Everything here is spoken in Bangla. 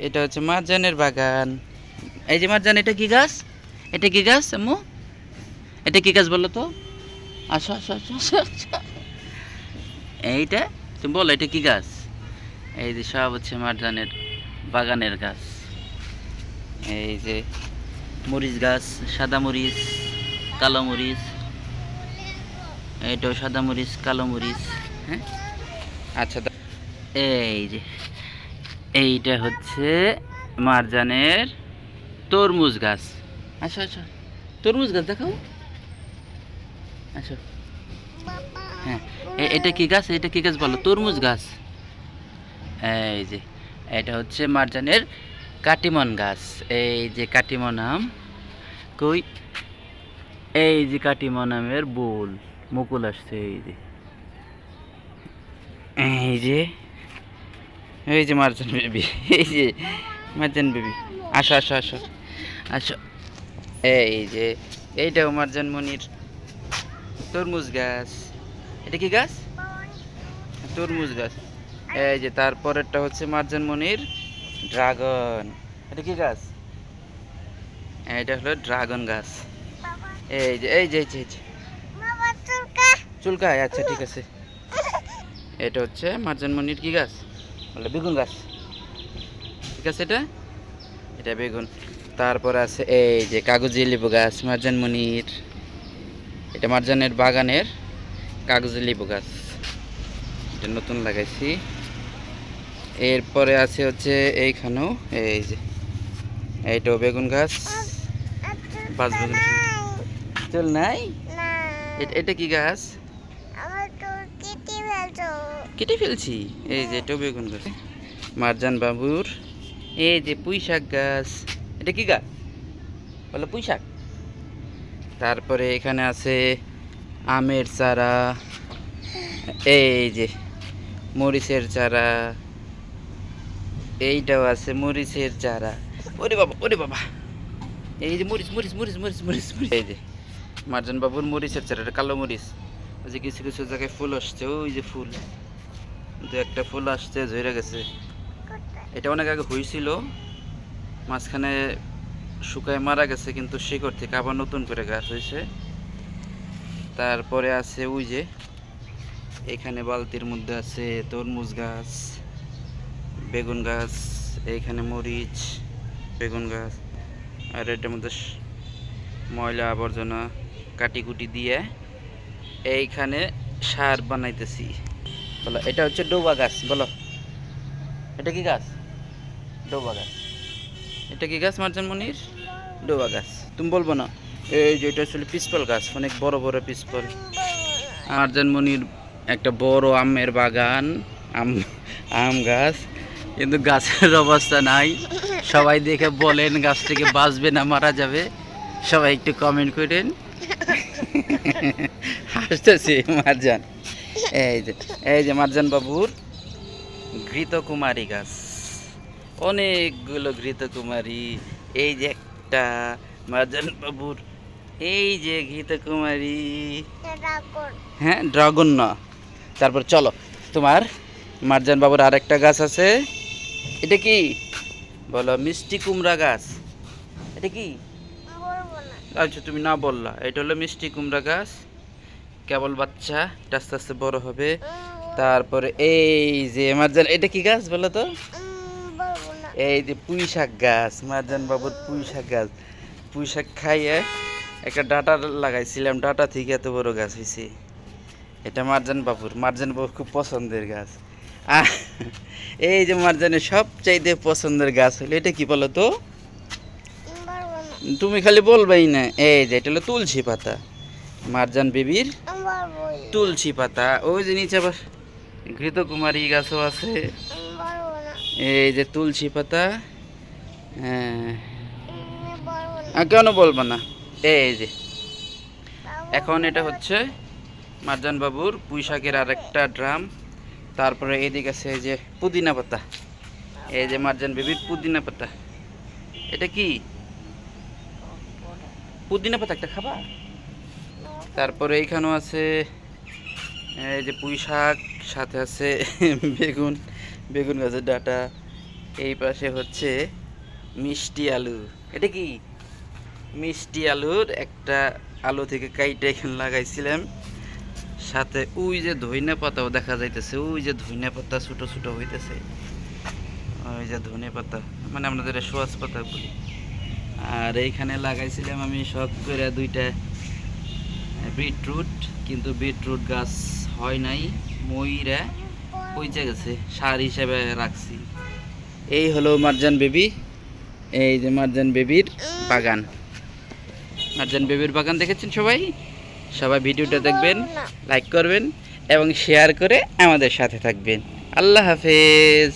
এটা হচ্ছে মারজানের বাগান। এই যে মারজান, এটা কি গাছ? এটা কি গাছ আম্মু? এটা কি গাছ বলো তো? আসো আসো আসো আসো আসো। এইটা তুমি বলো, এটা কি গাছ? এই যে সব হচ্ছে মারজানের বাগানের গাছ। এই যে মরিচ গাছ, সাদা মরিচ, কালো মরিচ, এইটাও সাদা মরিচ, কালো মরিচ। হ্যাঁ, আচ্ছা এই যে এইটা হচ্ছে মারজানের তরমুজ গাছ। আচ্ছা আচ্ছা, তরমুজ গাছ দেখাও। আচ্ছা, হ্যাঁ, এটা কি গাছ? এটা কি গাছ বলো? তরমুজ গাছ। এই যে এটা হচ্ছে মারজানের কাটিমন গাছ। এই যে কাটিমন আম কই, এই যে কাটিমন আমের বোল মুকুল আসছে। এই যে এই যে এই যে মারজান বেবি, এই যে মারজান বেবি, আসো আসো আসো আসো। এই যে এইটাও মারজান মনির তরমুজ গাছ। এটা কি গাছ? তরমুজ গাছ। এই যে তারপরেরটা হচ্ছে মারজান মনির ড্রাগন। এটা কি গাছ? এটা হলো ড্রাগন গাছ। এই যে এই যে এই যে এই যে চুলকায়। আচ্ছা ঠিক আছে। এটা হচ্ছে মারজান মনির কি গাছ বলে? বেগুন গাছ। ঠিক আছে, এটা এটা বেগুন। তারপর আছে এই যে কাগজি লেবু গাছ মারজান মনির। এটা মারজানের বাগানের কাগজি লেবু গাছ, এটা নতুন লাগাইছি। এরপরে আছে হচ্ছে এইখানেও এই যে এইটাও বেগুন গাছ, পাঁচ বেগুন। চল নাই, এটা কি গাছ? কেটে ফেলছি। এই যে এটাও বেগুন গাছ। মারজান বাবুর এই যে পুঁই শাক গাছ। এটা কি গাছ বলো? পুঁই শাক। তারপরে এখানে আছে আমের চারা, এই যে মরিচের চারা, এইটাও আছে মরিচের চারা। ওরে বাবা ওরে বাবা, এই যে মরিচ মরিচ মরিচ মরিচ মরিচ মরিচ। এই যে মারজান বাবুর মরিচের চারা, এটা কালো মরিচ। ওই যে কিছু কিছু জায়গায় ফুল আসছে, ওই যে ফুল, দু একটা ফুল আসছে, ঝরে গেছে। এটা অনেক আগে হয়েছিল, মাঝখানে শুকায় মারা গেছে, কিন্তু শিকড় থেকে আবার নতুন করে গাছ হয়েছে। তারপরে আছে ওই যে এখানে বালতির মধ্যে আছে তরমুজ গাছ, বেগুন গাছ, এইখানে মরিচ, বেগুন গাছ। আর এটার মধ্যে ময়লা আবর্জনা কাটিকুটি দিয়ে এইখানে সার বানাইতেছি। বলো, এটা হচ্ছে ডোবা গাছ। বলো, এটা কি গাছ? ডোবা গাছ। এটা কি গাছ মারজান মনির? ডোবা গাছ। তুমি বলবো না? এই যে এটা আসলে পিসপল গাছ, অনেক বড় বড় পিসপল। মারজান মনির একটা বড় আমের বাগান, আম আম গাছ, কিন্তু গাছের অবস্থা নাই। সবাই দেখে বলেন গাছ থেকে বাঁচবে না মারা যাবে, সবাই একটু কমেন্ট করেন। হাসতেছি মারজান। এই যে মারজান বাবুর ঘৃতকুমারী গাছ, অনেকগুলো ঘৃতকুমারী। এই যে একটা মারজান বাবুর, এই যে ঘৃতকুমারী। হ্যাঁ, ড্রাগন না। তারপর চলো, তোমার মারজান বাবুর আরেকটা গাছ আছে। এটা কি বলো? মিষ্টি কুমড়া গাছ। এটা কি? আচ্ছা তুমি না বললা। এটা হলো মিষ্টি কুমড়া গাছ, কেবল বাচ্চা, এটা আস্তে আস্তে বড় হবে। তারপরে এই যে মারজান, এটা কি গাছ বলো তো? এই যে পুঁই শাক গাছ, মারজান বাবুর পুঁই শাক গাছ। পুঁই শাক খাইয়ে একটা ডাঁটা লাগাইছিলাম, ডাঁটা থেকে এত বড় গাছ হয়েছে। এটা মারজান বাবুর খুব পছন্দের গাছ। আহ, এই যে মারজানের সবচাইতে পছন্দের গাছ হলো এটা কি বলো তো? তুমি খালি বলবেই না। এই যে এটা হলো তুলসী পাতা, মারজান বেবির তুলসী পাতা। ওই যে নিচে আবার ঘৃতকুমারী গাছও আছে। এই যে তুলসী পাতা। হ্যাঁ, কেন বলবো না? এই যে এখন এটা হচ্ছে মারজান বাবুর পুঁই শাকের আরেকটা ড্রাম। তারপরে এইদিকে আছে এই যে পুদিনা পাতা, এই যে মারজান বেবির পুদিনা পাতা। এটা কি পুদিনা পাতা? একটা খাবা? তারপরে এইখানেও আছে এই যে পুঁই শাক, সাথে আছে বেগুন, বেগুন গাছের ডাঁটা। এই পাশে হচ্ছে মিষ্টি আলু। এটা কি মিষ্টি আলুর একটা আলু থেকে কাইটে এখানে লাগাইছিলাম। সাথে ওই যে ধইনা পাতাও দেখা যাইতেছে, ওই যে ধইনা পাতা ছোট ছোট হইতেছে, ওই যে ধনে পাতা, মানে আমাদের সোয়াজ পাতা বলি। আর এইখানে লাগাইছিলাম আমি শখ করে দুইটা বিটরুট, কিন্তু বিটরুট গাছ হয় নাই, মইরা পইচা গেছে, সার হিসেবে রাখছি। এই হলো মারজান বেবি, এই যে মারজান বেবির বাগান। মারজান বেবির বাগান দেখেছেন সবাই? সবাই ভিডিওটা দেখবেন, লাইক করবেন এবং শেয়ার করে আমাদের সাথে থাকবেন। আল্লাহ হাফেজ।